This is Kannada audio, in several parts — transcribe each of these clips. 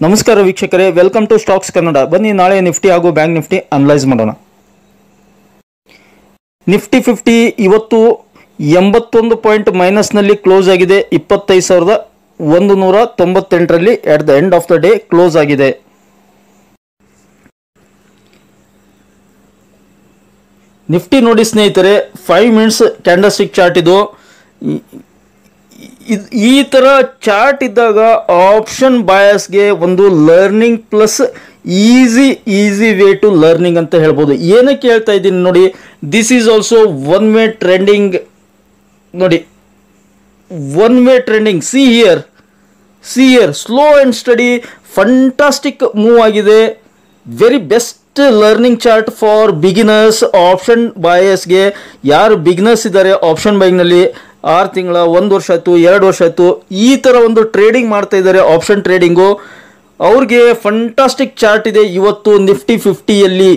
ನಮಸ್ಕಾರ ವೀಕ್ಷಕರೇ, ವೆಲ್ಕಮ್ ಟು ಸ್ಟಾಕ್ಸ್ ಕನ್ನಡ. ಬನ್ನಿ ನಾಳೆ ನಿಫ್ಟಿ ಹಾಗೂ ಬ್ಯಾಂಕ್ ನಿಫ್ಟಿ ಅನಲೈಸ್ ಮಾಡೋಣ. ನಿಫ್ಟಿ 50 ಇವತ್ತು 81 ಪಾಯಿಂಟ್ ಮೈನಸ್ನಲ್ಲಿ ಕ್ಲೋಸ್ ಆಗಿದೆ. 25,198ರಲ್ಲಿ at the end of the day close ಆಗಿದೆ. ನಿಫ್ಟಿ ನೋಡಿ ಸ್ನೇಹಿತರೆ, 5 ಮಿನಿಟ್ಸ್ ಕ್ಯಾಂಡಲ್ಸ್ಟಿಕ್ ಚಾರ್ಟ್ ಇದು. ಈ ಥರ ಚಾರ್ಟ್ ಇದ್ದಾಗ ಆಪ್ಷನ್ ಬಯಾಸ್ಗೆ ಒಂದು learning plus easy way to learning ಅಂತ ಹೇಳ್ಬೋದು. ಏನಕ್ಕೆ ಹೇಳ್ತಾ ಇದ್ದೀನಿ ನೋಡಿ, this is also one way trending. ನೋಡಿ, one way trending. See here slow and steady fantastic move ಆಗಿದೆ. Very best learning chart for beginners. Option ಬಾಯಸ್ಗೆ ಯಾರು ಬಿಗಿನರ್ಸ್ ಇದ್ದಾರೆ ಆಪ್ಷನ್ ಬೈಂಗ್ನಲ್ಲಿ 6 ತಿಂಗಳ, 1 ವರ್ಷ ಆಯಿತು, 2 ವರ್ಷ ಆಯಿತು, ಈ ಥರ ಒಂದು ಟ್ರೇಡಿಂಗ್ ಮಾಡ್ತಾ ಇದ್ದಾರೆ ಆಪ್ಷನ್ ಟ್ರೇಡಿಂಗು, ಅವ್ರಿಗೆ ಫಂಟಾಸ್ಟಿಕ್ ಚಾರ್ಟ್ ಇದೆ ಇವತ್ತು ನಿಫ್ಟಿ 50ಯಲ್ಲಿ.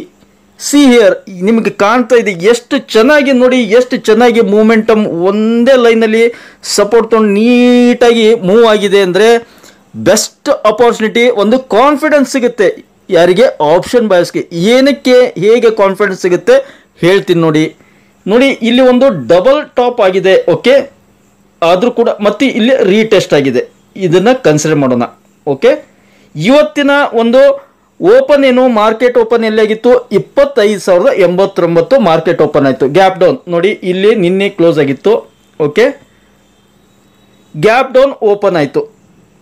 ಸಿ ಹಿಯರ್ ನಿಮಗೆ ಕಾಣ್ತಾ ಇದೆ ಎಷ್ಟು ಚೆನ್ನಾಗಿ, ನೋಡಿ ಎಷ್ಟು ಚೆನ್ನಾಗಿ ಮೂಮೆಂಟಮ್ ಒಂದೇ ಲೈನಲ್ಲಿ ಸಪೋರ್ಟ್ ತೊಗೊಂಡು ನೀಟಾಗಿ ಮೂವ್ ಆಗಿದೆ. ಅಂದರೆ ಬೆಸ್ಟ್ ಅಪಾರ್ಚುನಿಟಿ, ಒಂದು ಕಾನ್ಫಿಡೆನ್ಸ್ ಸಿಗುತ್ತೆ ಯಾರಿಗೆ, ಆಪ್ಷನ್ ಬಾಯಸ್ಗೆ. ಏನಕ್ಕೆ ಹೇಗೆ ಕಾನ್ಫಿಡೆನ್ಸ್ ಸಿಗುತ್ತೆ ಹೇಳ್ತೀನಿ ನೋಡಿ. ಇಲ್ಲಿ ಒಂದು ಡಬಲ್ ಟಾಪ್ ಆಗಿದೆ, ಓಕೆ, ಆದರೂ ಕೂಡ ಮತ್ತೆ ಇಲ್ಲಿ ರೀಟೆಸ್ಟ್ ಆಗಿದೆ. ಇದನ್ನು ಕನ್ಸಿಡರ್ ಮಾಡೋಣ, ಓಕೆ. ಇವತ್ತಿನ ಒಂದು ಓಪನ್ ಏನು, ಮಾರ್ಕೆಟ್ ಓಪನ್ ಎಲ್ಲಿಯಾಗಿತ್ತು, 25,089 ಮಾರ್ಕೆಟ್ ಓಪನ್ ಆಯಿತು. ಗ್ಯಾಪ್ ಡೌನ್ ನೋಡಿ, ಇಲ್ಲಿ ನಿನ್ನೆ ಕ್ಲೋಸ್ ಆಗಿತ್ತು, ಓಕೆ. ಗ್ಯಾಪ್ ಡೌನ್ ಓಪನ್ ಆಯಿತು,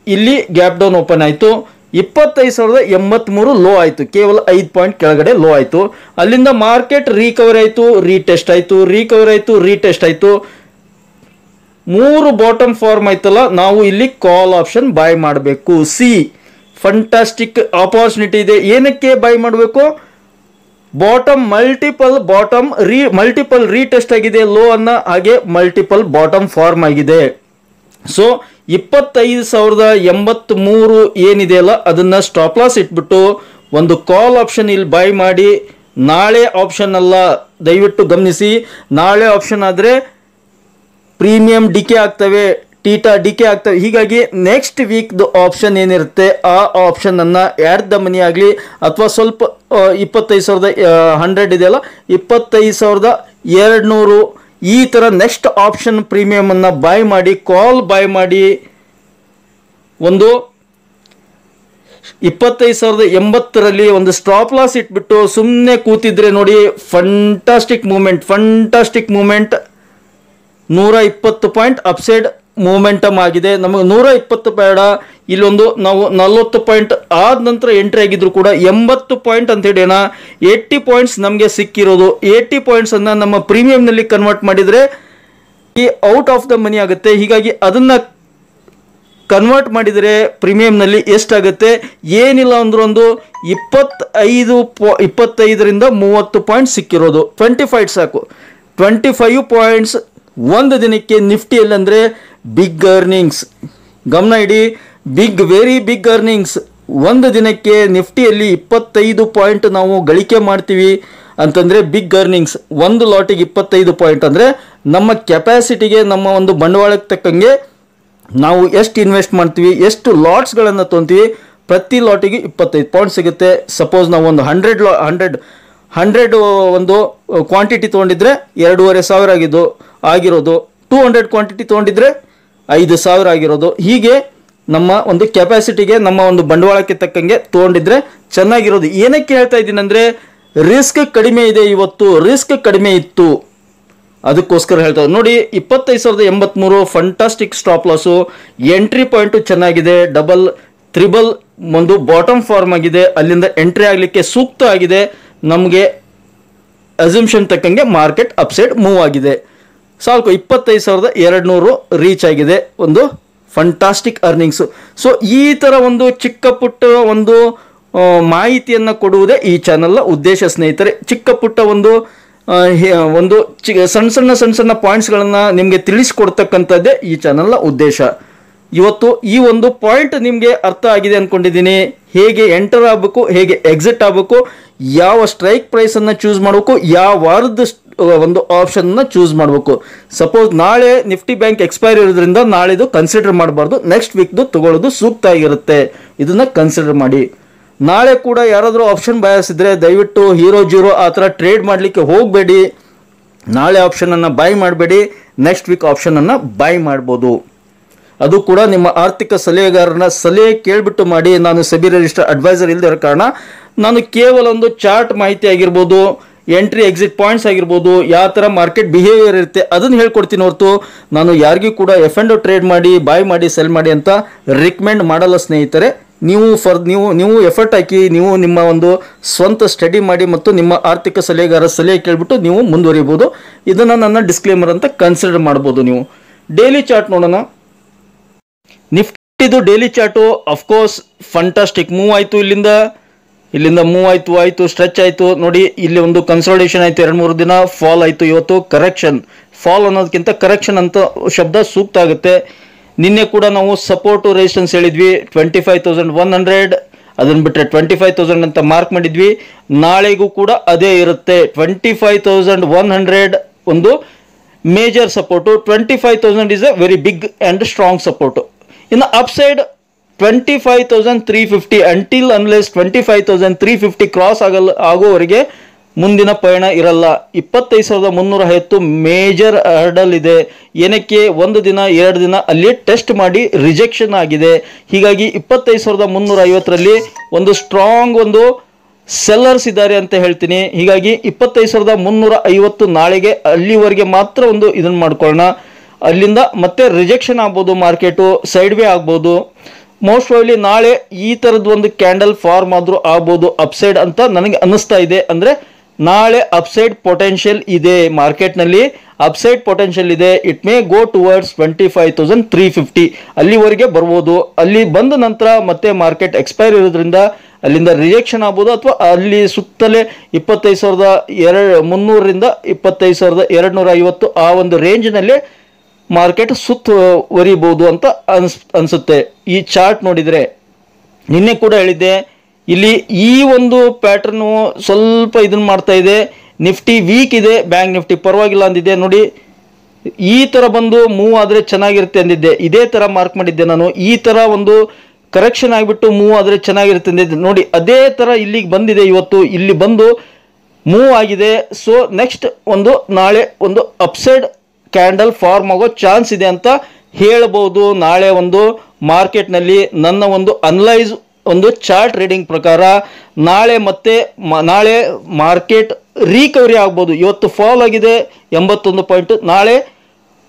ಇಲ್ಲಿ ಗ್ಯಾಪ್ ಡೌನ್ ಓಪನ್ ಆಯಿತು. 25,083 ಲೋ ಆಯಿತು, ಕೇವಲ 5 ಪಾಯಿಂಟ್ ಕೆಳಗಡೆ ಲೋ ಆಯಿತು. ಅಲ್ಲಿಂದ ಮಾರ್ಕೆಟ್ ರಿಕವರ್ ಆಯಿತು, ರೀಟೆಸ್ಟ್ ಆಯಿತು, ರಿಕವರ್ ಆಯಿತು, ರೀಟೆಸ್ಟ್ ಆಯಿತು. 3 ಬಾಟಮ್ ಫಾರ್ಮ್ ಆಯ್ತಲ್ಲ, ನಾವು ಇಲ್ಲಿ ಕಾಲ್ ಆಪ್ಷನ್ ಬೈ ಮಾಡಬೇಕು. ಫಂಟಾಸ್ಟಿಕ್ ಆಪರ್ಚುನಿಟಿ ಇದೆ. ಏನಕ್ಕೆ ಬೈ ಮಾಡಬೇಕು, ಬಾಟಮ್ ಮಲ್ಟಿಪಲ್ ರೀಟೆಸ್ಟ್ ಆಗಿದೆ ಲೋ ಅನ್ನ, ಹಾಗೆ ಮಲ್ಟಿಪಲ್ ಬಾಟಮ್ ಫಾರ್ಮ್ ಆಗಿದೆ. ಸೊ 25,083 ಏನಿದೆಯಲ್ಲ ಅದನ್ನ ಸ್ಟಾಪ್ ಲಾಸ್ ಇಟ್ಬಿಟ್ಟು ಒಂದು ಕಾಲ್ ಆಪ್ಷನ್ ಇಲ್ಲಿ ಬೈ ಮಾಡಿ. ನಾಳೆ ಆಪ್ಷನ್ ಅಲ್ಲ, ದಯವಿಟ್ಟು ಗಮನಿಸಿ, ನಾಳೆ ಆಪ್ಷನ್ ಆದರೆ ಪ್ರೀಮಿಯಂ ಡಿಕೆ ಆಗ್ತವೆ, ಟೀಟಾ ಡಿಕೆ ಆಗ್ತವೆ. ಹೀಗಾಗಿ ನೆಕ್ಸ್ಟ್ ವೀಕ್ದು ಆಪ್ಷನ್ ಏನಿರುತ್ತೆ ಆ ಆಪ್ಷನ್ ಅನ್ನ ಆ್ಯಡ್ ದ ಮನಿ ಆಗಲಿ ಅಥವಾ ಸ್ವಲ್ಪ 25,100 ಇದೆಯಲ್ಲ 25,200 ಈ ಥರ ನೆಕ್ಸ್ಟ್ ಆಪ್ಷನ್ ಪ್ರೀಮಿಯಂ ಅನ್ನ ಬೈ ಮಾಡಿ, ಕಾಲ್ ಬೈ ಮಾಡಿ. ಒಂದು 25,080ರಲ್ಲಿ ಒಂದು ಸ್ಟಾಪ್ ಲಾಸ್ ಇಟ್ಬಿಟ್ಟು ಸುಮ್ಮನೆ ಕೂತಿದ್ರೆ ನೋಡಿ, fantastic movement 120 point upside momentum ಆಗಿದೆ. ನಮಗೆ 120 ಬೇಡ, ಇಲ್ಲೊಂದು ನಾವು 40 ಪಾಯಿಂಟ್ ಆದ ನಂತರ ಎಂಟ್ರಿ ಆಗಿದ್ರು ಕೂಡ 80 ಪಾಯಿಂಟ್ ಅಂತ ಹೇಳೋಣ. 80 ಪಾಯಿಂಟ್ಸ್ ನಮಗೆ ಸಿಕ್ಕಿರೋದು. 80 ಪಾಯಿಂಟ್ಸ್ ಅನ್ನ ನಮ್ಮ ಪ್ರೀಮಿಯಂನಲ್ಲಿ ಕನ್ವರ್ಟ್ ಮಾಡಿದರೆ ಈ ಔಟ್ ಆಫ್ ದ ಮನಿ ಆಗುತ್ತೆ. ಹೀಗಾಗಿ ಅದನ್ನ ಕನ್ವರ್ಟ್ ಮಾಡಿದರೆ ಪ್ರೀಮಿಯಂನಲ್ಲಿ ಎಷ್ಟಾಗುತ್ತೆ, ಏನಿಲ್ಲ ಅಂದ್ರೂ ಒಂದು 25ರಿಂದ 30 ಪಾಯಿಂಟ್ ಸಿಕ್ಕಿರೋದು. 25 ಸಾಕು. 25 ಪಾಯಿಂಟ್ಸ್ ಒಂದು ದಿನಕ್ಕೆ ನಿಫ್ಟಿಯಲ್ಲಿ ಅಂದರೆ ಬಿಗ್ ಅರ್ನಿಂಗ್ಸ್. ಗಮನ ಇಡಿ, ವೆರಿ ಬಿಗ್ ಅರ್ನಿಂಗ್ಸ್. ಒಂದು ದಿನಕ್ಕೆ ನಿಫ್ಟಿಯಲ್ಲಿ 25 ಪಾಯಿಂಟ್ ನಾವು ಗಳಿಕೆ ಮಾಡ್ತೀವಿ ಅಂತಂದರೆ ಬಿಗ್ ಅರ್ನಿಂಗ್ಸ್. ಒಂದು ಲಾಟಿಗೆ 25 ಪಾಯಿಂಟ್ ಅಂದರೆ ನಮ್ಮ ಕೆಪಾಸಿಟಿಗೆ, ನಮ್ಮ ಒಂದು ಬಂಡವಾಳಕ್ಕೆ ತಕ್ಕಂಗೆ ನಾವು ಎಷ್ಟು ಇನ್ವೆಸ್ಟ್ ಮಾಡ್ತೀವಿ, ಎಷ್ಟು ಲಾಟ್ಸ್ಗಳನ್ನು ತೊಗೊತೀವಿ, ಪ್ರತಿ ಲಾಟಿಗೆ 25 ಪಾಯಿಂಟ್ ಸಿಗುತ್ತೆ. ಸಪೋಸ್ ನಾವು ಒಂದು 100 ಒಂದು ಕ್ವಾಂಟಿಟಿ ತೊಗೊಂಡಿದ್ರೆ 2,500 ಆಗಿರೋದು, 200 ಕ್ವಾಂಟಿಟಿ ತೊಗೊಂಡಿದ್ರೆ 5,000 ಆಗಿರೋದು. ಹೀಗೆ ನಮ್ಮ ಒಂದು ಕೆಪಾಸಿಟಿಗೆ, ನಮ್ಮ ಒಂದು ಬಂಡವಾಳಕ್ಕೆ ತಕ್ಕಂಗೆ ತೊಗೊಂಡಿದ್ರೆ ಚೆನ್ನಾಗಿರೋದು. ಏನಕ್ಕೆ ಹೇಳ್ತಾ ಇದ್ದೀನಿ ಅಂದರೆ ರಿಸ್ಕ್ ಕಡಿಮೆ ಇದೆ, ಇವತ್ತು ರಿಸ್ಕ್ ಕಡಿಮೆ ಇತ್ತು, ಅದಕ್ಕೋಸ್ಕರ ಹೇಳ್ತಾ ನೋಡಿ. 25,083 fantastic stop loss. Entry point ಚೆನ್ನಾಗಿದೆ, ಡಬಲ್ ತ್ರಿಬಲ್ ಒಂದು ಬಾಟಮ್ ಫಾರ್ಮ್ ಆಗಿದೆ, ಅಲ್ಲಿಂದ ಎಂಟ್ರಿ ಆಗಲಿಕ್ಕೆ ಸೂಕ್ತ ಆಗಿದೆ. ನಮಗೆ ಅಸಂಪ್ಷನ್ ತಕ್ಕಂಗೆ ಮಾರ್ಕೆಟ್ ಅಪ್ಸೈಡ್ ಮೂವ್ ಆಗಿದೆ. ಸಾಕು 25,200 ರೀಚ್ ಆಗಿದೆ. ಒಂದು ಫಂಟಾಸ್ಟಿಕ್ ಅರ್ನಿಂಗ್ಸು. ಸೊ ಈ ಥರ ಒಂದು ಚಿಕ್ಕ ಪುಟ್ಟ ಒಂದು ಮಾಹಿತಿಯನ್ನು ಕೊಡುವುದೇ ಈ ಚಾನಲ್ನ ಉದ್ದೇಶ ಸ್ನೇಹಿತರೆ. ಚಿಕ್ಕ ಪುಟ್ಟ ಒಂದು ಸಣ್ಣ ಪಾಯಿಂಟ್ಸ್ಗಳನ್ನು ನಿಮಗೆ ತಿಳಿಸ್ಕೊಡ್ತಕ್ಕಂಥದ್ದೇ ಈ ಚಾನಲ್ನ ಉದ್ದೇಶ. ಇವತ್ತು ಈ ಒಂದು ಪಾಯಿಂಟ್ ನಿಮಗೆ ಅರ್ಥ ಆಗಿದೆ ಅಂದ್ಕೊಂಡಿದ್ದೀನಿ. ಹೇಗೆ ಎಂಟರ್ ಆಗಬೇಕು, ಹೇಗೆ ಎಕ್ಸಿಟ್ ಆಗಬೇಕು, ಯಾವ ಸ್ಟ್ರೈಕ್ ಪ್ರೈಸನ್ನು ಚೂಸ್ ಮಾಡಬೇಕು, ಯಾವ ವಾರದ ಒಂದು ಆಪ್ಷನ್ನ ಚೂಸ್ ಮಾಡಬೇಕು. ಸಪೋಸ್ ನಾಳೆ ನಿಫ್ಟಿ ಬ್ಯಾಂಕ್ ಎಕ್ಸ್ಪೈರ್ ಇರೋದ್ರಿಂದ ನಾಳೆದು ಕನ್ಸಿಡರ್ ಮಾಡಬಾರ್ದು, ನೆಕ್ಸ್ಟ್ ವೀಕ್ದು ತಗೊಳ್ಳೋದು ಸೂಕ್ತ ಆಗಿರುತ್ತೆ. ಇದನ್ನ ಕನ್ಸಿಡರ್ ಮಾಡಿ. ನಾಳೆ ಕೂಡ ಯಾರಾದರೂ ಆಪ್ಷನ್ ಬಯಾಸ್ ಇದ್ರೆ ದಯವಿಟ್ಟು ಹೀರೋ ಜೀರೋ ಆ ಥರ ಟ್ರೇಡ್ ಮಾಡಲಿಕ್ಕೆ ಹೋಗಬೇಡಿ. ನಾಳೆ ಆಪ್ಷನನ್ನು ಬೈ ಮಾಡಬೇಡಿ, ನೆಕ್ಸ್ಟ್ ವೀಕ್ ಆಪ್ಷನನ್ನು ಬೈ ಮಾಡ್ಬೋದು. ಅದು ಕೂಡ ನಿಮ್ಮ ಆರ್ಥಿಕ ಸಲಹೆಗಾರನ ಸಲಹೆ ಕೇಳಿಬಿಟ್ಟು ಮಾಡಿ. ನಾನು ಸೆಬಿ ರಿಜಿಸ್ಟರ್ ಅಡ್ವೈಸರ್ ಇಲ್ಲದಿರೋ ಕಾರಣ ನಾನು ಕೇವಲ ಒಂದು ಚಾರ್ಟ್ ಮಾಹಿತಿ ಆಗಿರ್ಬೋದು, ಎಂಟ್ರಿ ಎಕ್ಸಿಟ್ ಪಾಯಿಂಟ್ಸ್ ಆಗಿರ್ಬೋದು, ಯಾವ ಥರ ಮಾರ್ಕೆಟ್ ಬಿಹೇವಿಯರ್ ಇರುತ್ತೆ ಅದನ್ನು ಹೇಳ್ಕೊಡ್ತೀನಿ ಹೊರತು ನಾನು ಯಾರಿಗೂ ಕೂಡ F&O ಟ್ರೇಡ್ ಮಾಡಿ ಬೈ ಮಾಡಿ ಸೆಲ್ ಮಾಡಿ ಅಂತ ರಿಕಮೆಂಡ್ ಮಾಡಲ್ಲ ಸ್ನೇಹಿತರೆ. ನೀವು ಎಫರ್ಟ್ ಹಾಕಿ ನೀವು ನಿಮ್ಮ ಒಂದು ಸ್ವಂತ ಸ್ಟಡಿ ಮಾಡಿ ಮತ್ತು ನಿಮ್ಮ ಆರ್ಥಿಕ ಸಲಹೆಗಾರ ಸಲಹೆ ಕೇಳಿಬಿಟ್ಟು ನೀವು ಮುಂದುವರಿಬೋದು. ಇದನ್ನು ನನ್ನ ಡಿಸ್ಕ್ಲೇಮರ್ ಅಂತ ಕನ್ಸಿಡರ್ ಮಾಡ್ಬೋದು. ನೀವು ಡೈಲಿ ಚಾರ್ಟ್ ನೋಡೋಣ. ನಿಫ್ಟಿದು daily chart of course fantastic move ಆಯಿತು. ಇಲ್ಲಿಂದ ಮೂವ್ ಆಯಿತು ಸ್ಟ್ರೆಚ್ ಆಯಿತು. ನೋಡಿ ಇಲ್ಲಿ ಒಂದು ಕನ್ಸಾಲಿಡೇಷನ್ ಆಯಿತು, 2-3 ದಿನ ಫಾಲ್ ಆಯಿತು. ಇವತ್ತು ಕರೆಕ್ಷನ್. ಫಾಲ್ ಅನ್ನೋದಕ್ಕಿಂತ ಕರೆಕ್ಷನ್ ಅಂತ ಶಬ್ದ ಸೂಕ್ತ ಆಗುತ್ತೆ. ನಿನ್ನೆ ಕೂಡ ನಾವು ಸಪೋರ್ಟು ರೆಸಿಸ್ಟೆನ್ಸ್ ಹೇಳಿದ್ವಿ 25,100, ಅದನ್ನು ಬಿಟ್ಟರೆ 25,000 ಅಂತ ಮಾರ್ಕ್ ಮಾಡಿದ್ವಿ. ನಾಳೆಗೂ ಕೂಡ ಅದೇ ಇರುತ್ತೆ. 25,100 ಒಂದು major support, 25,000 is a very big and strong support. ಇನ್ನು ಅಪ್ಸೈಡ್ 25,350 ಅಂಟಿಲ್ ಅನ್ಲೆಸ್ 25,350 ಕ್ರಾಸ್ ಆಗೋವರೆಗೆ ಮುಂದಿನ ಪಯಣ ಇರಲ್ಲ. 25,350 ಮೇಜರ್ ಹರ್ಡಲ್ ಇದೆ. ಏನಕ್ಕೆ? 1 ದಿನ 2 ದಿನ ಅಲ್ಲಿ ಟೆಸ್ಟ್ ಮಾಡಿ ರಿಜೆಕ್ಷನ್ ಆಗಿದೆ. ಹೀಗಾಗಿ 25,350ರಲ್ಲಿ ಒಂದು ಸ್ಟ್ರಾಂಗ್ ಒಂದು ಸೆಲ್ಲರ್ಸ್ ಇದ್ದಾರೆ ಅಂತ ಹೇಳ್ತೀನಿ. ಹೀಗಾಗಿ 25,350 ನಾಳೆಗೆ ಅಲ್ಲಿವರೆಗೆ ಮಾತ್ರ ಒಂದು ಇದನ್ನು ಮಾಡ್ಕೊಳ್ಳೋಣ. ಅಲ್ಲಿಂದ ಮತ್ತೆ ರಿಜೆಕ್ಷನ್ ಆಗ್ಬೋದು, ಮಾರ್ಕೆಟು ಸೈಡ್ ವೇ ಆಗ್ಬೋದು. ಮೋಸ್ಟ್ ಪ್ರಾಬಬ್ಲಿ ನಾಳೆ ಈ ಥರದ್ದು ಒಂದು ಕ್ಯಾಂಡಲ್ ಫಾರ್ಮ್ ಆದರೂ ಆಗ್ಬೋದು ಅಪ್ಸೈಡ್ ಅಂತ ನನಗೆ ಅನ್ನಿಸ್ತಾ ಇದೆ. ಅಂದರೆ ನಾಳೆ ಅಪ್ಸೈಡ್ ಪೊಟೆನ್ಷಿಯಲ್ ಇದೆ, ಮಾರ್ಕೆಟ್ನಲ್ಲಿ ಅಪ್ಸೈಡ್ ಪೊಟೆನ್ಷಿಯಲ್ ಇದೆ. ಇಟ್ ಮೇ ಗೋ ಟುವರ್ಡ್ಸ್ 25,350 ಅಲ್ಲಿವರೆಗೆ ಬರ್ಬೋದು. ಅಲ್ಲಿ ಬಂದ ನಂತರ ಮತ್ತೆ ಮಾರ್ಕೆಟ್ ಎಕ್ಸ್ಪೈರ್ ಇರೋದ್ರಿಂದ ಅಲ್ಲಿಂದ ರಿಜೆಕ್ಷನ್ ಆಗ್ಬೋದು, ಅಥವಾ ಅಲ್ಲಿ ಸುತ್ತಲೇ 25,300ರಿಂದ 25,250 ಆ ಒಂದು ರೇಂಜ್ನಲ್ಲೇ ಮಾರ್ಕೆಟ್ ಸುತ್ತುವರಿಬಹುದು ಅಂತ ಅನಿಸುತ್ತೆ. ಈ ಚಾರ್ಟ್ ನೋಡಿದರೆ ನಿನ್ನೆ ಕೂಡ ಹೇಳಿದ್ದೆ, ಇಲ್ಲಿ ಈ ಒಂದು ಪ್ಯಾಟರ್ನು ಸ್ವಲ್ಪ ಇದನ್ನು ಮಾಡ್ತಾ ಇದೆ. ನಿಫ್ಟಿ ವೀಕ್ ಇದೆ, ಬ್ಯಾಂಕ್ ನಿಫ್ಟಿ ಪರವಾಗಿಲ್ಲ ಅಂದಿದ್ದೆ. ನೋಡಿ ಈ ಥರ ಬಂದು ಮೂವ್ ಆದರೆ ಚೆನ್ನಾಗಿರುತ್ತೆ ಅಂದಿದ್ದೆ. ಇದೇ ಥರ ಮಾರ್ಕ್ ಮಾಡಿದ್ದೆ ನಾನು. ಈ ಥರ ಒಂದು ಕರೆಕ್ಷನ್ ಆಗಿಬಿಟ್ಟು ಮೂವ್ ಆದರೆ ಚೆನ್ನಾಗಿರುತ್ತೆ ಅಂದಿದ್ದೆ. ನೋಡಿ ಅದೇ ಥರ ಇಲ್ಲಿಗೆ ಬಂದಿದೆ. ಇವತ್ತು ಇಲ್ಲಿ ಬಂದು ಮೂವ್ ಆಗಿದೆ. ಸೊ ನೆಕ್ಸ್ಟ್ ಒಂದು ನಾಳೆ ಒಂದು ಅಪ್ಸೈಡ್ ಕ್ಯಾಂಡಲ್ ಫಾರ್ಮ್ ಆಗೋ ಚಾನ್ಸ್ ಇದೆ ಅಂತ ಹೇಳ್ಬೋದು. ನಾಳೆ ಒಂದು ಮಾರ್ಕೆಟ್ನಲ್ಲಿ ನನ್ನ ಒಂದು ಅನಲೈಸ್ ಒಂದು ಚಾರ್ಟ್ ರೀಡಿಂಗ್ ಪ್ರಕಾರ ನಾಳೆ ಮಾರ್ಕೆಟ್ ರಿಕವರಿ ಆಗ್ಬೋದು. ಇವತ್ತು ಫಾಲ್ ಆಗಿದೆ 81 ಪಾಯಿಂಟ್. ನಾಳೆ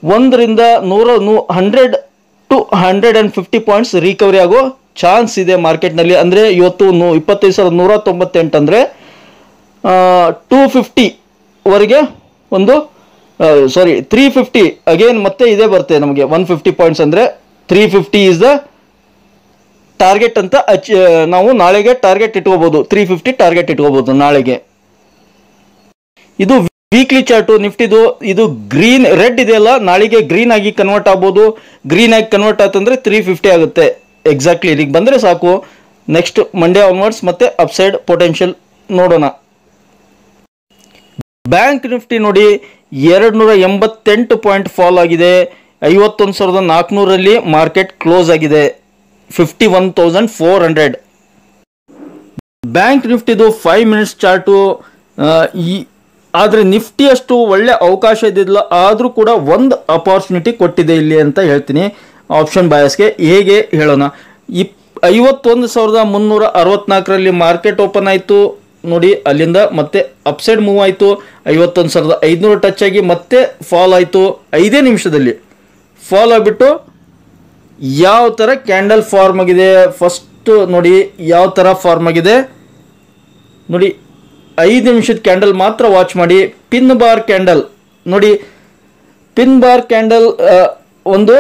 100 to 150 ಪಾಯಿಂಟ್ಸ್ ರಿಕವರಿ ಆಗೋ ಚಾನ್ಸ್ ಇದೆ ಮಾರ್ಕೆಟ್ನಲ್ಲಿ. ಅಂದರೆ ಇವತ್ತು 25,198 ಅಂದರೆ 250 ವರೆಗೆ ಒಂದು 350 ಅಗೇನ್ ಮತ್ತೆ ಇದೇ ಬರುತ್ತೆ ನಮಗೆ 150 ಪಾಯಿಂಟ್ಸ್. ಅಂದರೆ 350 ಇಸ್ ದ ಟಾರ್ಗೆಟ್ ಅಂತ ನಾವು ನಾಳೆಗೆ ಟಾರ್ಗೆಟ್ ಇಟ್ಕೋಬಹುದು. 350 ಟಾರ್ಗೆಟ್ ಇಟ್ಕೋಬಹುದು ನಾಳೆಗೆ. ಇದು ವೀಕ್ಲಿ ಚಾರ್ಟು ನಿಫ್ಟಿದು. ಇದು ಗ್ರೀನ್ ರೆಡ್ ಇದೆಯಲ್ಲ, ನಾಳೆಗೆ ಗ್ರೀನ್ ಆಗಿ ಕನ್ವರ್ಟ್ ಆಗ್ಬೋದು. ಗ್ರೀನ್ ಆಗಿ ಕನ್ವರ್ಟ್ ಆತಂದ್ರೆ 350 ಆಗುತ್ತೆ. ಎಕ್ಸಾಕ್ಟ್ಲಿ ಇಲ್ಲಿಗೆ ಬಂದರೆ ಸಾಕು. ನೆಕ್ಸ್ಟ್ ಮಂಡೇ ಆನ್ವರ್ಡ್ಸ್ ಮತ್ತೆ ಅಪ್ಸೈಡ್ ಪೊಟೆನ್ಷಿಯಲ್ ನೋಡೋಣ. ಬ್ಯಾಂಕ್ ನಿಫ್ಟಿ ನೋಡಿ 288 ಪಾಯಿಂಟ್ ಫಾಲ್ ಆಗಿದೆ. 51,400ರಲ್ಲಿ ಮಾರ್ಕೆಟ್ ಕ್ಲೋಸ್ ಆಗಿದೆ. 51,400. ಬ್ಯಾಂಕ್ ನಿಫ್ಟಿದು 5 ಮಿನಿಟ್ಸ್ ಚಾರ್ಟು. ಆದರೆ ನಿಫ್ಟಿ ಅಷ್ಟು ಒಳ್ಳೆ ಅವಕಾಶ ಇದ್ದಿಲ್ಲ, ಆದರೂ ಕೂಡ ಒಂದು ಅಪಾರ್ಚುನಿಟಿ ಕೊಟ್ಟಿದೆ ಇಲ್ಲಿ ಅಂತ ಹೇಳ್ತೀನಿ ಆಪ್ಷನ್ ಬಯಾಸ್ಗೆ. ಹೇಗೆ ಹೇಳೋಣ. 51,364ರಲ್ಲಿ ಮಾರ್ಕೆಟ್ ಓಪನ್ ಆಯಿತು. ನೋಡಿ ಅಲ್ಲಿಂದ ಮತ್ತೆ ಅಪ್ಸೈಡ್ ಮೂವ್ ಆಯಿತು. 51,500 ಟಚ್ ಆಗಿ ಮತ್ತೆ ಫಾಲ್ ಆಯಿತು. 5 ನಿಮಿಷದಲ್ಲಿ ಫಾಲ್ ಆಗಿಬಿಟ್ಟು ಯಾವ ಥರ ಕ್ಯಾಂಡಲ್ ಫಾರ್ಮ್ ಆಗಿದೆ ಫಸ್ಟ್ ನೋಡಿ. ಯಾವ ಥರ ಫಾರ್ಮ್ ಆಗಿದೆ ನೋಡಿ. 5 ನಿಮಿಷದ ಕ್ಯಾಂಡಲ್ ಮಾತ್ರ ವಾಚ್ ಮಾಡಿ. ಪಿನ್ ಬಾರ್ ಕ್ಯಾಂಡಲ್ ನೋಡಿ. ಪಿನ್ ಬಾರ್ ಕ್ಯಾಂಡಲ್ ಒಂದು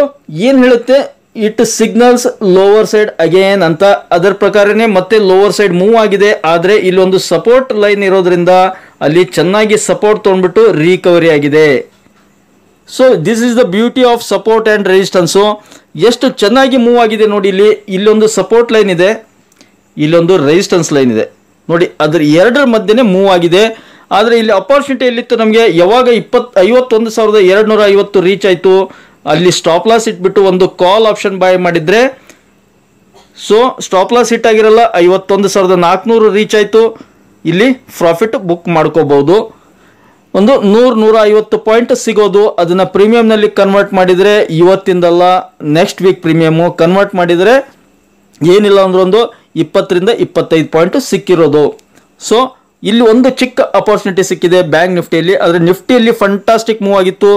ಏನು ಹೇಳುತ್ತೆ, it signals lower side again ಅಂತ. ಅದರ ಪ್ರಕಾರನೇ ಮತ್ತೆ ಲೋವರ್ ಸೈಡ್ ಮೂವ್ ಆಗಿದೆ. ಆದರೆ ಇಲ್ಲೊಂದು ಸಪೋರ್ಟ್ ಲೈನ್ ಇರೋದ್ರಿಂದ ಅಲ್ಲಿ ಚೆನ್ನಾಗಿ ಸಪೋರ್ಟ್ ತೊಗೊಂಡ್ಬಿಟ್ಟು ರಿಕವರಿ ಆಗಿದೆ. So this is the beauty of support and resistance. ಎಷ್ಟು ಚೆನ್ನಾಗಿ ಮೂವ್ ಆಗಿದೆ ನೋಡಿ. ಇಲ್ಲೊಂದು ಸಪೋರ್ಟ್ ಲೈನ್ ಇದೆ, ಇಲ್ಲೊಂದು ರೆಸಿಸ್ಟೆನ್ಸ್ ಲೈನ್ ಇದೆ. ನೋಡಿ ಅದ್ರ ಎರಡರ ಮಧ್ಯೆ ಮೂವ್ ಆಗಿದೆ. ಆದರೆ ಇಲ್ಲಿ ಅಪಾರ್ಚುನಿಟಿ ಎಲ್ಲಿತ್ತು ನಮಗೆ, ಯಾವಾಗ 51,250 ರೀಚ್ ಆಯಿತು ಅಲ್ಲಿ ಸ್ಟಾಪ್ ಲಾಸ್ ಇಟ್ಬಿಟ್ಟು ಒಂದು ಕಾಲ್ ಆಪ್ಷನ್ ಬೈ ಮಾಡಿದರೆ, ಸೊ ಸ್ಟಾಪ್ ಲಾಸ್ ಹಿಟ್ ಆಗಿರಲ್ಲ, 51,400 ರೀಚ್ ಆಯಿತು, ಇಲ್ಲಿ ಪ್ರಾಫಿಟ್ ಬುಕ್ ಮಾಡ್ಕೋಬಹುದು. ಒಂದು 100-150 ಪಾಯಿಂಟ್ ಸಿಗೋದು. ಅದನ್ನು ಪ್ರೀಮಿಯಂನಲ್ಲಿ ಕನ್ವರ್ಟ್ ಮಾಡಿದರೆ ಇವತ್ತಿಂದಲ್ಲ ನೆಕ್ಸ್ಟ್ ವೀಕ್ ಪ್ರೀಮಿಯಮು ಕನ್ವರ್ಟ್ ಮಾಡಿದರೆ ಏನಿಲ್ಲ ಅಂದ್ರೆ ಒಂದು 20-25 ಪಾಯಿಂಟ್ ಸಿಕ್ಕಿರೋದು. ಸೊ ಇಲ್ಲಿ ಒಂದು ಚಿಕ್ಕ ಅಪಾರ್ಚುನಿಟಿ ಸಿಕ್ಕಿದೆ ಬ್ಯಾಂಕ್ ನಿಫ್ಟಿಯಲ್ಲಿ. ಆದರೆ ನಿಫ್ಟಿಯಲ್ಲಿ ಫಂಟಾಸ್ಟಿಕ್ ಮೂವ್ ಆಗಿತ್ತು.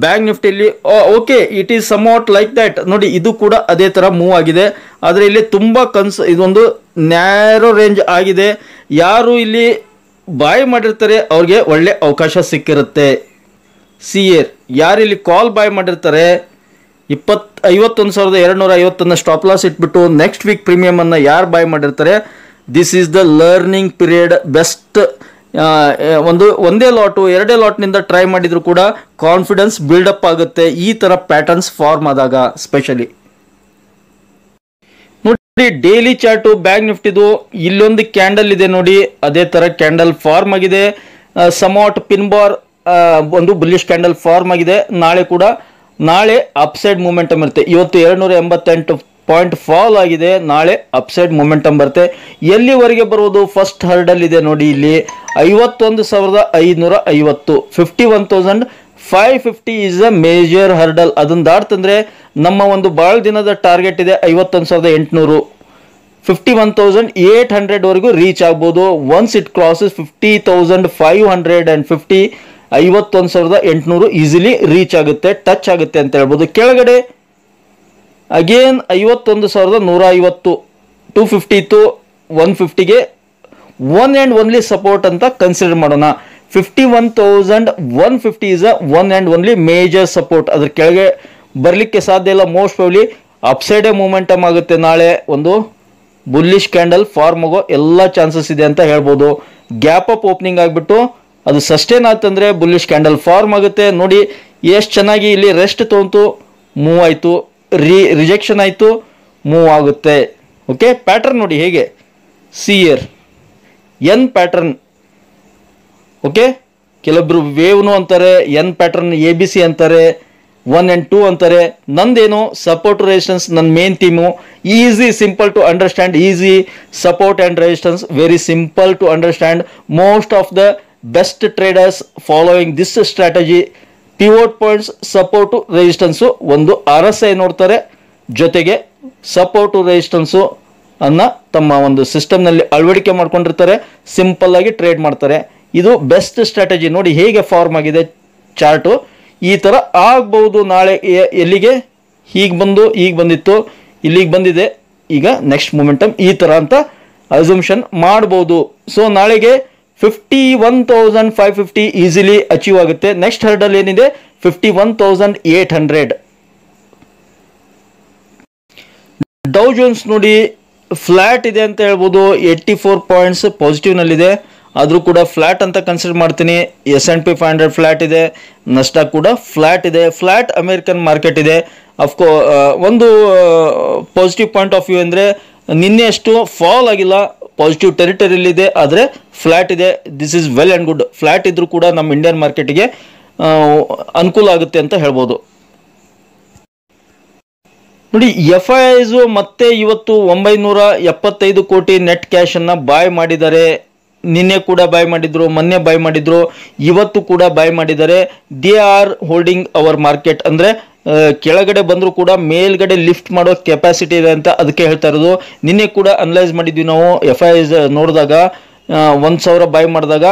ಬ್ಯಾಂಕ್ ನಿಫ್ಟಿಯಲ್ಲಿ okay it is somewhat like that. ನೋಡಿ ಇದು ಕೂಡ ಅದೇ ಥರ ಮೂವ್ ಆಗಿದೆ. ಆದರೆ ಇಲ್ಲಿ ತುಂಬ ಇದೊಂದು ನ್ಯಾರೋ ರೇಂಜ್ ಆಗಿದೆ. ಯಾರು ಇಲ್ಲಿ ಬಾಯ್ ಮಾಡಿರ್ತಾರೆ ಅವ್ರಿಗೆ ಒಳ್ಳೆ ಅವಕಾಶ ಸಿಕ್ಕಿರುತ್ತೆ. ಸಿಯರ್ ಯಾರು ಇಲ್ಲಿ ಕಾಲ್ ಬಾಯ್ ಮಾಡಿರ್ತಾರೆ 51,250 ಸ್ಟಾಪ್ ಲಾಸ್ ಇಟ್ಬಿಟ್ಟು ನೆಕ್ಸ್ಟ್ ವೀಕ್ ಪ್ರೀಮಿಯಮ್ ಅನ್ನು ಯಾರು ಬಾಯ್ ಮಾಡಿರ್ತಾರೆ, this is the learning period. Best ಒಂದೇ ಲಾಟು ಎರಡೇ ಲಾಟ್ನಿಂದ ಟ್ರೈ ಮಾಡಿದ್ರು ಕೂಡ ಕಾನ್ಫಿಡೆನ್ಸ್ ಬಿಲ್ಡಪ್ ಆಗುತ್ತೆ ಈ ಥರ ಪ್ಯಾಟರ್ನ್ಸ್ ಫಾರ್ಮ್ ಆದಾಗ. ಸ್ಪೆಷಲಿ ನೋಡಿ ಡೈಲಿ ಚಾರ್ಟು ಬ್ಯಾಂಕ್ ನಿಫ್ಟಿದು ಇಲ್ಲೊಂದು ಕ್ಯಾಂಡಲ್ ಇದೆ ನೋಡಿ, ಅದೇ ಥರ ಕ್ಯಾಂಡಲ್ ಫಾರ್ಮ್ ಆಗಿದೆ. ಸಮೌಟ್ ಪಿನ್ ಬಾರ್ ಒಂದು ಬುಲ್ಲಿಶ್ ಕ್ಯಾಂಡಲ್ ಫಾರ್ಮ್ ಆಗಿದೆ. ನಾಳೆ ಅಪ್ಸೈಡ್ ಮೂಮೆಂಟಮ್ ಇರುತ್ತೆ. ಇವತ್ತು 288 ಪಾಯಿಂಟ್ ಫಾಲ್ ಆಗಿದೆ. ನಾಳೆ ಅಪ್ಸೈಡ್ ಮೂಮೆಂಟಮ್ ಬರುತ್ತೆ. ಎಲ್ಲಿವರೆಗೆ ಬರುವುದು, ಫಸ್ಟ್ ಹರ್ಡಲ್ ಇದೆ ನೋಡಿ ಇಲ್ಲಿ 51,550, 51,550 ಈಸ್ ಅ ಮೇಜರ್ ಹರ್ಡಲ್. ಅದನ್ನು ದಾಟ್ತಂದ್ರೆ ನಮ್ಮ ಒಂದು ಭಾಳ ದಿನದ ಟಾರ್ಗೆಟ್ ಇದೆ 51,800, 51,800 ವರೆಗೂ ರೀಚ್ ಆಗ್ಬೋದು. Once it crosses 50,550, 51,800 easily reach ಆಗುತ್ತೆ, ಟಚ್ ಆಗುತ್ತೆ ಅಂತ ಹೇಳ್ಬೋದು. ಕೆಳಗಡೆ ಅಗೇನ್ 51,150, 250 ಇತ್ತು, 150ಗೆ ಒನ್ ಆ್ಯಂಡ್ ಓನ್ಲಿ ಸಪೋರ್ಟ್ ಅಂತ ಕನ್ಸಿಡರ್ ಮಾಡೋಣ. 51,150 is a one and only major support. ಅದ್ರ ಕೆಳಗೆ ಬರಲಿಕ್ಕೆ ಸಾಧ್ಯ ಇಲ್ಲ. ಮೋಸ್ಟ್ ಪ್ರಾಬಬ್ಲಿ ಅಪ್ಸೈಡೇ ಮೂಮೆಂಟಮ್ ಆಗುತ್ತೆ. ನಾಳೆ ಒಂದು ಬುಲ್ಲಿಶ್ ಕ್ಯಾಂಡಲ್ ಫಾರ್ಮ್ ಆಗೋ ಎಲ್ಲ ಚಾನ್ಸಸ್ ಇದೆ ಅಂತ ಹೇಳ್ಬೋದು. ಗ್ಯಾಪ್ ಅಪ್ ಓಪನಿಂಗ್ ಆಗಿಬಿಟ್ಟು ಅದು ಸಸ್ಟೇನ್ ಆತಂದ್ರೆ ಬುಲ್ಲಿಶ್ ಕ್ಯಾಂಡಲ್ ಫಾರ್ಮ್ ಆಗುತ್ತೆ. ನೋಡಿ ಎಷ್ಟು ಚೆನ್ನಾಗಿ ಇಲ್ಲಿ ರೆಸ್ಟ್ ತೊಗೊಂತು, ಮೂವ್ ಆಯಿತು, ರಿಜೆಕ್ಷನ್ ಆಯಿತು, ಮೂವ್ ಆಗುತ್ತೆ. ಓಕೆ ಪ್ಯಾಟರ್ನ್ ನೋಡಿ ಹೇಗೆ, ಸಿಯರ್ ಎನ್ ಪ್ಯಾಟರ್ನ್. ಓಕೆ ಕೆಲವೊಬ್ರು ವೇವ್ನು ಅಂತಾರೆ, ಎನ್ ಪ್ಯಾಟರ್ನ್ ABC ಅಂತಾರೆ, 1 and 2 ಅಂತಾರೆ. ನಂದೇನು ಸಪೋರ್ಟ್ ರೆಸಿಸ್ಟೆನ್ಸ್ ನನ್ನ main theme. Easy simple to understand. Easy support and resistance very simple to understand. Most of the best traders following this strategy. Pivot points, support resistance ಒಂದು RSI ನೋಡ್ತಾರೆ, ಜೊತೆಗೆ ಸಪೋರ್ಟು ರೆಸಿಸ್ಟೆನ್ಸು ಅನ್ನು ತಮ್ಮ ಒಂದು ಸಿಸ್ಟಮ್ನಲ್ಲಿ ಅಳವಡಿಕೆ ಮಾಡ್ಕೊಂಡಿರ್ತಾರೆ, ಸಿಂಪಲ್ ಆಗಿ ಟ್ರೇಡ್ ಮಾಡ್ತಾರೆ. ಇದು ಬೆಸ್ಟ್ ಸ್ಟ್ರಾಟಜಿ. ನೋಡಿ ಹೇಗೆ ಫಾರ್ಮ್ ಆಗಿದೆ ಚಾರ್ಟು. ಈ ಥರ ಆಗ್ಬಹುದು. ನಾಳೆ ಎಲ್ಲಿಗೆ ಹೀಗೆ ಬಂದಿತ್ತು, ಇಲ್ಲಿಗೆ ಬಂದಿದೆ, ಈಗ ನೆಕ್ಸ್ಟ್ ಮೂಮೆಂಟಮ್ ಈ ಥರ ಅಂತ ಅಸ್ಯೂಮ್ಷನ್ ಮಾಡ್ಬೋದು. ಸೊ ನಾಳೆಗೆ 51,550 ಈಸಿಲಿ ಅಚೀವ್ ಆಗುತ್ತೆ. ನೆಕ್ಸ್ಟ್ ಹರ್ಡಲ್ ಏನಿದೆ 51,800. ಡೌ ಜೋನ್ಸ್ ನೋಡಿ ಫ್ಲಾಟ್ ಇದೆ ಅಂತ ಹೇಳ್ಬೋದು. 84 ಪಾಯಿಂಟ್ಸ್ ಪಾಸಿಟಿವ್ನಲ್ಲಿದೆ, ಆದರೂ ಕೂಡ ಫ್ಲಾಟ್ ಅಂತ ಕನ್ಸಿಡರ್ ಮಾಡ್ತೀನಿ. S&P 500 ಫ್ಲಾಟ್ ಇದೆ, ನಸ್ಡಾಕ್ ಕೂಡ ಫ್ಲಾಟ್ ಇದೆ. ಫ್ಲಾಟ್ ಅಮೇರಿಕನ್ ಮಾರ್ಕೆಟ್ ಇದೆ. ಒಂದು ಪಾಸಿಟಿವ್ ಪಾಯಿಂಟ್ ಆಫ್ ವ್ಯೂ ಅಂದರೆ ನಿನ್ನೆ ಅಷ್ಟು ಫಾಲ್ ಆಗಿಲ್ಲ, ಪಾಸಿಟಿವ್ ಟೆರಿಟರಿಯಲ್ಲಿದೆ, ಆದರೆ ಫ್ಲಾಟ್ ಇದೆ. This is well and good. Flat ಇದ್ರೂ ಕೂಡ ನಮ್ಮ ಇಂಡಿಯನ್ ಮಾರ್ಕೆಟಿಗೆ ಅನುಕೂಲ ಆಗುತ್ತೆ ಅಂತ ಹೇಳ್ಬೋದು. ನೋಡಿ FIIs ಮತ್ತೆ ಇವತ್ತು 975 ಕೋಟಿ ನೆಟ್ ಕ್ಯಾಶನ್ನು ಬಾಯ್ ಮಾಡಿದ್ದಾರೆ. ನಿನ್ನೆ ಕೂಡ ಬಾಯ್ ಮಾಡಿದ್ರು, ಮೊನ್ನೆ ಬಾಯ್ ಮಾಡಿದ್ರು, ಇವತ್ತು ಕೂಡ ಬಾಯ್ ಮಾಡಿದ್ದಾರೆ. They are holding our market. ಅಂದರೆ ಕೆಳಗಡೆ ಬಂದರೂ ಕೂಡ ಮೇಲ್ಗಡೆ ಲಿಫ್ಟ್ ಮಾಡೋ ಕೆಪಾಸಿಟಿ ಇದೆ ಅಂತ ಅದಕ್ಕೆ ಹೇಳ್ತಾ ಇರೋದು. ನಿನ್ನೆ ಕೂಡ ಅನಲೈಸ್ ಮಾಡಿದ್ವಿ ನಾವು. FIIs ನೋಡಿದಾಗ 1,000 ಬಾಯ್ ಮಾಡಿದಾಗ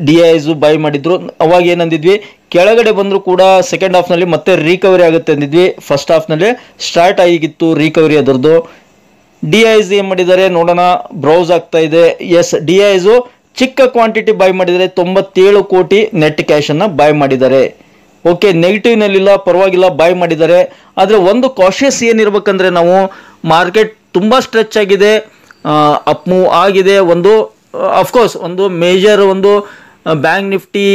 DIIs ಬಾಯ್ ಮಾಡಿದ್ರು. ಅವಾಗ ಏನಂದಿದ್ವಿ, ಕೆಳಗಡೆ ಬಂದರೂ ಕೂಡ ಸೆಕೆಂಡ್ ಹಾಫ್ನಲ್ಲಿ ಮತ್ತೆ ರಿಕವರಿ ಆಗುತ್ತೆ ಅಂದಿದ್ವಿ. ಫಸ್ಟ್ ಹಾಫ್ನಲ್ಲಿ ಸ್ಟಾರ್ಟ್ ಆಗಿತ್ತು ರಿಕವರಿ ಅದರದ್ದು. DIIs ಏನು ಮಾಡಿದ್ದಾರೆ ನೋಡೋಣ. ಬ್ರೌಸ್ ಆಗ್ತಾ ಇದೆ. ಎಸ್ DIIs ಚಿಕ್ಕ ಕ್ವಾಂಟಿಟಿ ಬಾಯ್ ಮಾಡಿದ್ದಾರೆ. 97 ಕೋಟಿ ನೆಟ್ ಕ್ಯಾಶನ್ನು ಬಾಯ್ ಮಾಡಿದ್ದಾರೆ. ಓಕೆ ನೆಗೆಟಿವ್ನಲ್ಲಿಲ್ಲ, ಪರವಾಗಿಲ್ಲ, ಬಾಯ್ ಮಾಡಿದ್ದಾರೆ. ಆದರೆ ಒಂದು ಕಾಷಿಯಸ್ ಏನಿರ್ಬೇಕಂದ್ರೆ ನಾವು ಮಾರ್ಕೆಟ್ ತುಂಬ ಸ್ಟ್ರೆಚ್ ಆಗಿದೆ, ಅಪ್ ಮೂವ್ ಆಗಿದೆ. ಒಂದು ಅಫ್ಕೋರ್ಸ್ ಒಂದು ಮೇಜರ್ ಒಂದು ಬ್ಯಾಂಕ್ ನಿಫ್ಟಿ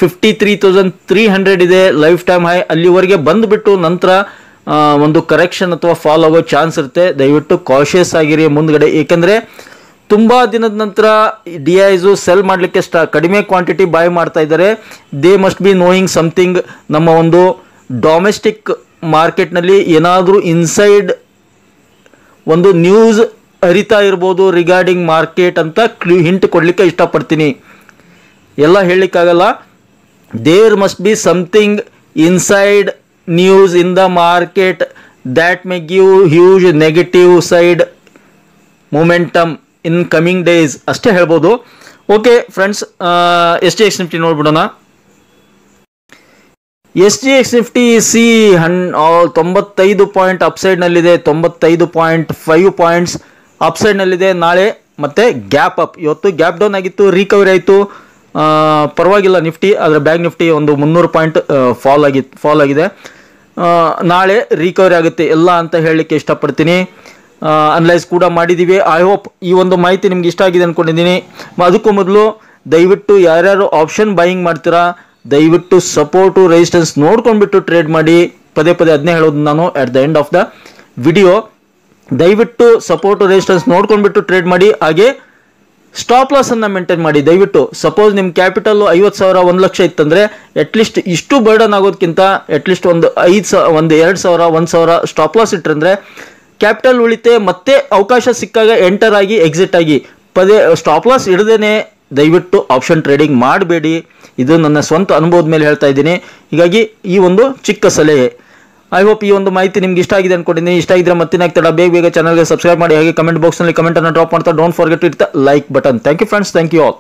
53,300 ಇದೆ ಲೈಫ್ ಟೈಮ್ ಹೈ. ಅಲ್ಲಿವರೆಗೆ ಬಂದುಬಿಟ್ಟು ನಂತರ ಒಂದು ಕರೆಕ್ಷನ್ ಅಥವಾ ಫಾಲ್ ಆಗೋ ಚಾನ್ಸ್ ಇರುತ್ತೆ. ದಯವಿಟ್ಟು ಕಾಷಿಯಸ್ ಆಗಿರಿ ಮುಂದ್ಗಡೆ. ಏಕೆಂದರೆ ತುಂಬ ದಿನದ ನಂತರ DIIs ಸೆಲ್ ಮಾಡಲಿಕ್ಕೆ ಕಡಿಮೆ ಕ್ವಾಂಟಿಟಿ ಬಾಯ್ ಮಾಡ್ತಾ ಇದ್ದಾರೆ. They must be knowing something. ನಮ್ಮ ಒಂದು ಡೊಮೆಸ್ಟಿಕ್ ಮಾರ್ಕೆಟ್ನಲ್ಲಿ ಏನಾದರೂ ಇನ್ಸೈಡ್ ಒಂದು ನ್ಯೂಸ್ ಅರಿತಾ ಇರ್ಬೋದು ರಿಗಾರ್ಡಿಂಗ್ ಮಾರ್ಕೆಟ್ ಅಂತ ಹಿಂಟ್ ಕೊಡಲಿಕ್ಕೆ ಇಷ್ಟಪಡ್ತೀನಿ. ಎಲ್ಲ ಹೇಳಲಿಕ್ಕಾಗಲ್ಲ. There must be something inside news in the market that may give huge negative side momentum in coming days ಅಷ್ಟೇ ಹೇಳ್ಬೋದು. ಓಕೆ ಫ್ರೆಂಡ್ಸ್, SGX ನಿಫ್ಟಿ ನೋಡ್ಬಿಡೋಣ. SGX ನಿಫ್ಟಿ 95 ಪಾಯಿಂಟ್ ಅಪ್ಸೈಡ್ನಲ್ಲಿದೆ, 95.5 ಪಾಯಿಂಟ್ಸ್ ಅಪ್ಸೈಡ್ನಲ್ಲಿದೆ. ನಾಳೆ ಮತ್ತೆ ಗ್ಯಾಪ್ ಅಪ್. ಇವತ್ತು ಗ್ಯಾಪ್ ಡೌನ್ ಆಗಿತ್ತು, ರಿಕವರಿ ಆಯಿತು, ಪರವಾಗಿಲ್ಲ ನಿಫ್ಟಿ. ಆದರೆ ಬ್ಯಾಂಕ್ ನಿಫ್ಟಿ ಒಂದು 300 ಪಾಯಿಂಟ್ ಫಾಲ್ ಆಗಿದೆ. ನಾಳೆ ರಿಕವರಿ ಆಗುತ್ತೆ ಎಲ್ಲ ಅಂತ ಹೇಳಲಿಕ್ಕೆ ಇಷ್ಟಪಡ್ತೀನಿ. ಅನಲೈಸ್ ಕೂಡ ಮಾಡಿದ್ದೀವಿ. ಐ ಹೋಪ್ ಈ ಒಂದು ಮಾಹಿತಿ ನಿಮ್ಗೆ ಇಷ್ಟ ಆಗಿದೆ ಅಂದ್ಕೊಂಡಿದ್ದೀನಿ. ಅದಕ್ಕೂ ಮೊದಲು ದಯವಿಟ್ಟು ಯಾರ್ಯಾರು ಆಪ್ಷನ್ ಬೈಯಿಂಗ್ ಮಾಡ್ತೀರಾ ದಯವಿಟ್ಟು ಸಪೋರ್ಟು ರೆಸಿಸ್ಟೆನ್ಸ್ ನೋಡ್ಕೊಂಡ್ಬಿಟ್ಟು ಟ್ರೇಡ್ ಮಾಡಿ. ಪದೇ ಪದೇ ಅದನ್ನೇ ಹೇಳೋದು ನಾನು at the end of the video. ದಯವಿಟ್ಟು ಸಪೋರ್ಟು ರೆಸಿಸ್ಟೆನ್ಸ್ ನೋಡ್ಕೊಂಡ್ಬಿಟ್ಟು ಟ್ರೇಡ್ ಮಾಡಿ. ಹಾಗೆ ಸ್ಟಾಪ್ ಲಾಸನ್ನು ಮೇಂಟೈನ್ ಮಾಡಿ ದಯವಿಟ್ಟು. ಸಪೋಸ್ ನಿಮ್ಮ ಕ್ಯಾಪಿಟಲ್ 50,000 1 ಲಕ್ಷ ಇತ್ತಂದರೆ ಅಟ್ಲೀಸ್ಟ್ ಇಷ್ಟು ಬರ್ಡನ್ ಆಗೋದಕ್ಕಿಂತ ಅಟ್ಲೀಸ್ಟ್ ಒಂದು 2,000 1,000 ಸ್ಟಾಪ್ ಲಾಸ್ ಇಟ್ಟರೆ ಕ್ಯಾಪಿಟಲ್ ಉಳಿತೆ. ಮತ್ತೆ ಅವಕಾಶ ಸಿಕ್ಕಾಗ ಎಂಟರ್ ಆಗಿ ಎಕ್ಸಿಟ್ ಆಗಿ. ಪದೇ ಸ್ಟಾಪ್ ಲಾಸ್ ಇಡದೇನೆ ದಯವಿಟ್ಟು ಆಪ್ಷನ್ ಟ್ರೇಡಿಂಗ್ ಮಾಡಬೇಡಿ. ಇದು ನನ್ನ ಸ್ವಂತ ಅನುಭವದ ಮೇಲೆ ಹೇಳ್ತಾ ಇದ್ದೀನಿ. ಹೀಗಾಗಿ ಈ ಒಂದು ಚಿಕ್ಕ ಸಲಹೆ. ಐ ಹೋಪ್ ಈ ಒಂದು ಮಾಹಿತಿ ನಿಮ್ಗೆ ಇಷ್ಟ ಆಗಿದೆ ಅನ್ಕೊಂಡಿದ್ದೀನಿ. ಇಷ್ಟ ಆಗಿದ್ರೆ ಮತ್ತಿನಾಗ್ತಡ ಬೇಗ ಚಾನಲ್ಗೆ ಸಬ್ಸ್ಕ್ರೈಬ್ ಮಾಡಿ. ಹಾಗೆ ಕಮೆಂಟ್ ಬಾಕ್ಸ್ನಲ್ಲಿ ಕಮೆಂಟನ್ನು ಡ್ರಾಪ್ ಮಾಡ್ತಾ don't forget hit the like button. Thank you friends, thank you all.